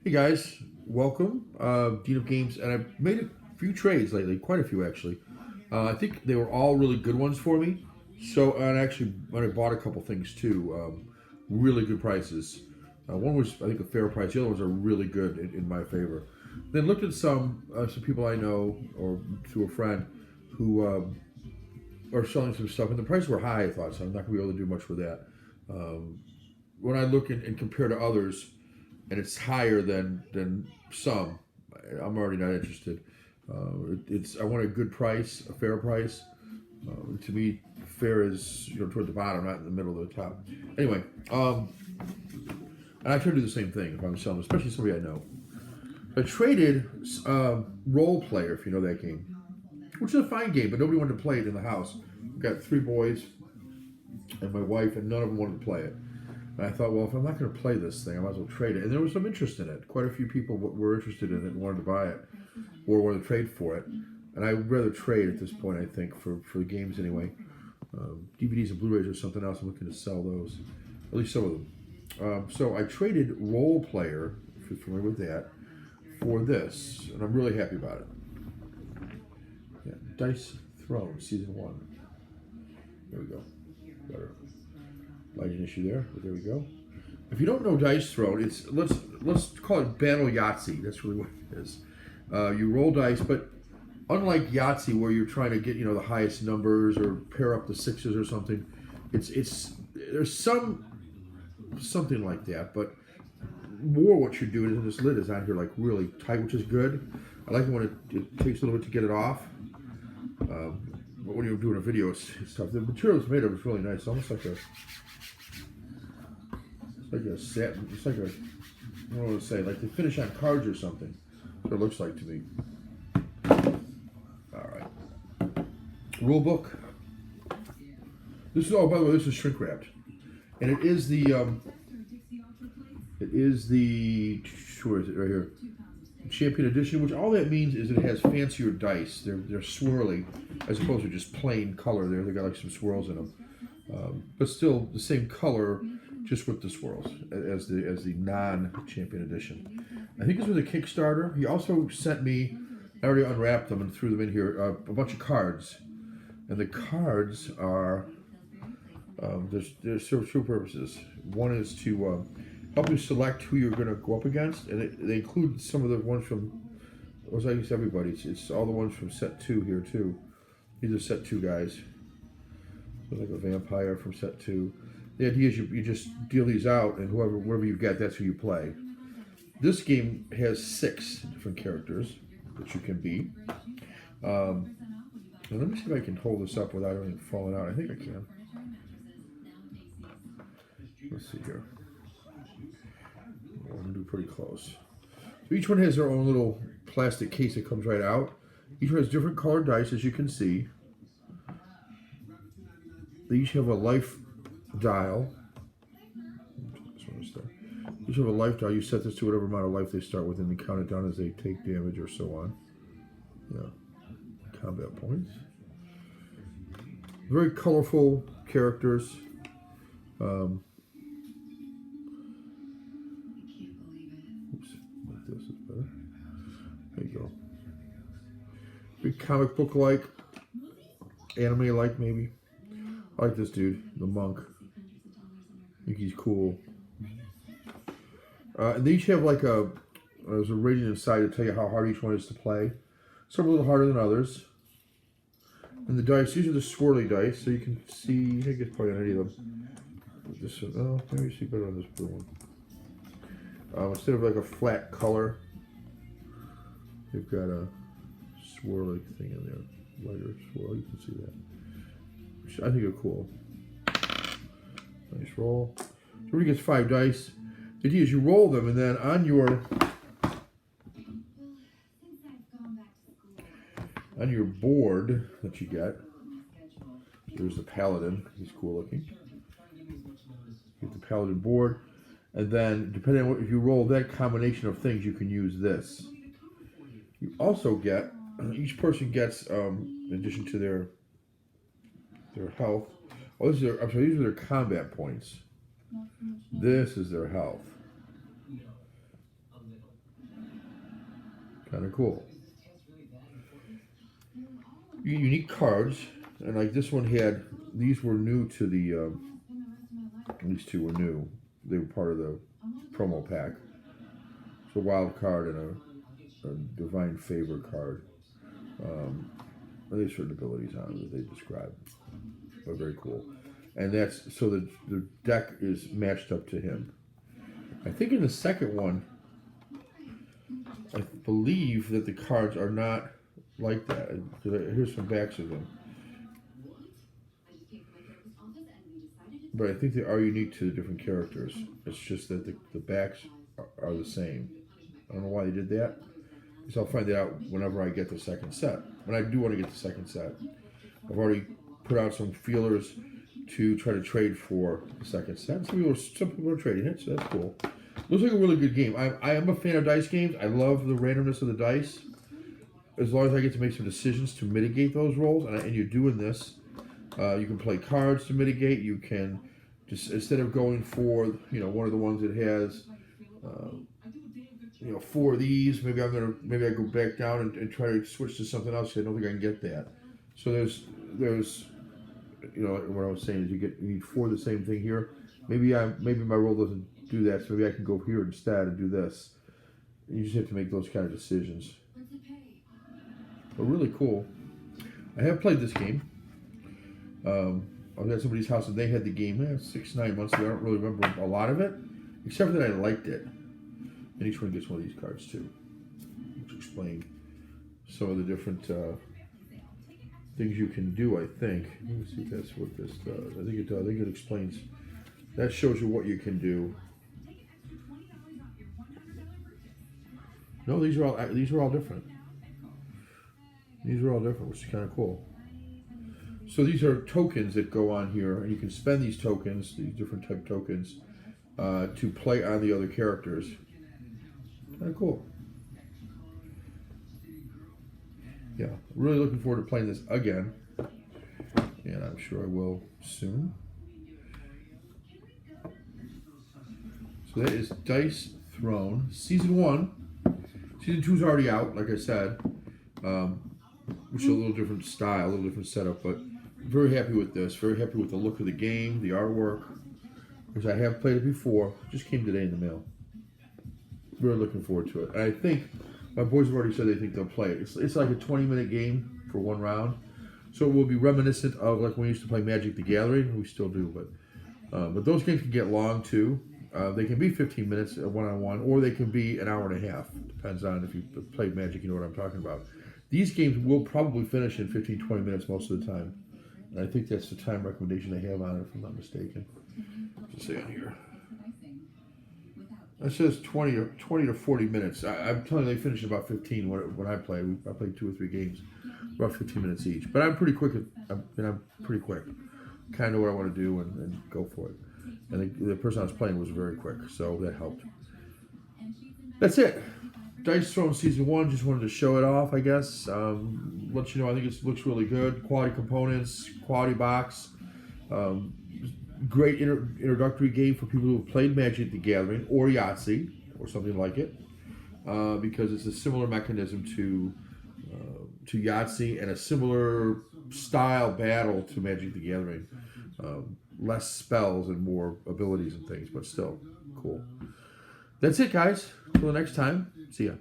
Hey guys, welcome. Dean of Games, and I've made a few trades lately, quite a few actually. I think they were all really good ones for me. So, and actually, when I bought a couple things too, really good prices. One was, I think, a fair price. The other ones are really good in my favor. Then looked at some people I know or through a friend who are selling some stuff, and the prices were high. I thought so. I'm not gonna be able to do much with that. Um, when I look and compare to others, and it's higher than some, I'm already not interested. It's I want a good price, a fair price. To me, fair is toward the bottom, not in the middle of the top. Anyway, and I try to do the same thing if I'm selling, especially somebody I know. I traded Role Player, if you know that game, which is a fine game, but nobody wanted to play it in the house. I've got three boys and my wife, and none of them wanted to play it. And I thought, well, if I'm not going to play this thing, I might as well trade it. And there was some interest in it. Quite a few people were interested in it and wanted to buy it or wanted to trade for it. And I'd rather trade at this point, I think, for the games anyway. DVDs and Blu-rays or something else. I'm looking to sell those, at least some of them. So I traded Role Player, if you're familiar with that, for this, and I'm really happy about it. Yeah, Dice Throne Season 1. There we go. Better lighting issue there, but there we go. If you don't know Dice Throne, it's let's call it Battle Yahtzee. That's really what it is. You roll dice, but unlike Yahtzee, where you're trying to get the highest numbers or pair up the sixes or something, it's there's something like that, but more what you're doing is this lid is on here like really tight, which is good. I like it when it takes a little bit to get it off. But when you're doing a video, it's tough. The material it's made of is really nice. It's almost like a satin. It's like a, I don't know what to say, like the finish on cards or something. That's what it looks like to me. All right. Rule book. This is by the way, this is shrink wrapped, and it is the where is it right here? Champion Edition, which all that means is it has fancier dice. They're swirly, as opposed to just plain color. They got like some swirls in them, but still the same color, just with the swirls as the non-Champion Edition. I think this was a Kickstarter. He also sent me. I already unwrapped them and threw them in here. A bunch of cards, and the cards are there's two purposes. One is to help you select who you're going to go up against, and they include some of the ones from, was I guess everybody. It's all the ones from set 2 here too. These are set 2 guys. So like a vampire from set 2. The idea is you just deal these out, and whoever you get, that's who you play. This game has 6 different characters that you can be. And let me see if I can hold this up without anything falling out. I think I can. Let's see here. I'm going to do pretty close. So each one has their own little plastic case that comes right out. Each one has different colored dice, as you can see. They each have a life dial. This one is there. Each have a life dial. You set this to whatever amount of life they start with, and you count it down as they take damage or so on. Yeah. Combat points. Very colorful characters. This is better. There you go. Big comic book like, anime like maybe. I like this dude, the monk. I think he's cool. And they each have like there's a rating inside to tell you how hard each one is to play. Some are a little harder than others. And the dice, these are the swirly dice, so you can see, you can get probably on any of them. This one, oh, maybe you see better on this blue one. Instead of like a flat color, you've got a swirly thing in there, lighter swirl. You can see that, which I think are cool. Nice roll. So everybody gets 5 dice. The idea is you roll them, and then on your board that you get, there's the paladin. He's cool looking. You get the paladin board. And then, depending on if you roll that combination of things, you can use this. You also get, each person gets, in addition to their health. Oh, these are their combat points. This is their health. Kind of cool. Unique cards, and like this one had, these were new to the, these two were new. They were part of the promo pack. It's a wild card and a divine favor card. There's certain abilities on it that they describe. But very cool. And that's, so the deck is matched up to him. I think in the second one, I believe that the cards are not like that. Here's some backs of them. But I think they are unique to the different characters. It's just that the backs are the same. I don't know why they did that. So I'll find it out whenever I get the second set. When I do want to get the second set. I've already put out some feelers to try to trade for the second set. Some people are trading it, so that's cool. Looks like a really good game. I am a fan of dice games. I love the randomness of the dice. As long as I get to make some decisions to mitigate those rolls, and you're doing this, you can play cards to mitigate. You can just, instead of going for one of the ones that has 4 of these, maybe I go back down and try to switch to something else. I don't think I can get that. So there's what I was saying is you need 4 of the same thing here. Maybe my roll doesn't do that, so maybe I can go here instead and do this. You just have to make those kind of decisions. But really cool. I have played this game. I was at somebody's house and they had the game 6-9 months ago. I don't really remember a lot of it, except that I liked it. And each one gets one of these cards too, which explain some of the different things you can do. I think. Let me see if that's what this does. I think it does. I think it explains. That shows you what you can do. No, these are all different. These are all different, which is kind of cool. So these are tokens that go on here, and you can spend these tokens, these different type tokens, to play on the other characters. Kind of cool. Yeah, really looking forward to playing this again, and I'm sure I will soon. So that is Dice Throne Season 1. Season 2 is already out, like I said, which is a little different style, a little different setup, but very happy with this. Very happy with the look of the game, the artwork, because I have played it before. It just came today in the mail. Really looking forward to it. And I think my boys have already said they think they'll play it. It's like a 20-minute game for one round, so it will be reminiscent of like when we used to play Magic the Gathering. We still do, but those games can get long too. They can be 15 minutes one-on-one, or they can be an hour and a half. Depends on if you played Magic, you know what I'm talking about. These games will probably finish in 15-20 minutes most of the time. And I think that's the time recommendation they have on it, if I'm not mistaken. What's it say on here? It says 20 to 40 minutes. I'm telling you, they finish in about 15 when I play. I played 2 or 3 games, about 15 minutes each. But I'm pretty quick. I'm pretty quick. Kind of know what I want to do and go for it. And the person I was playing was very quick, so that helped. That's it. Dice Throne Season 1, just wanted to show it off, I guess. Let you know, I think it looks really good. Quality components, quality box. Great introductory game for people who have played Magic the Gathering or Yahtzee or something like it, because it's a similar mechanism to Yahtzee and a similar style battle to Magic the Gathering. Less spells and more abilities and things, but still cool. That's it, guys. Until the next time, see ya.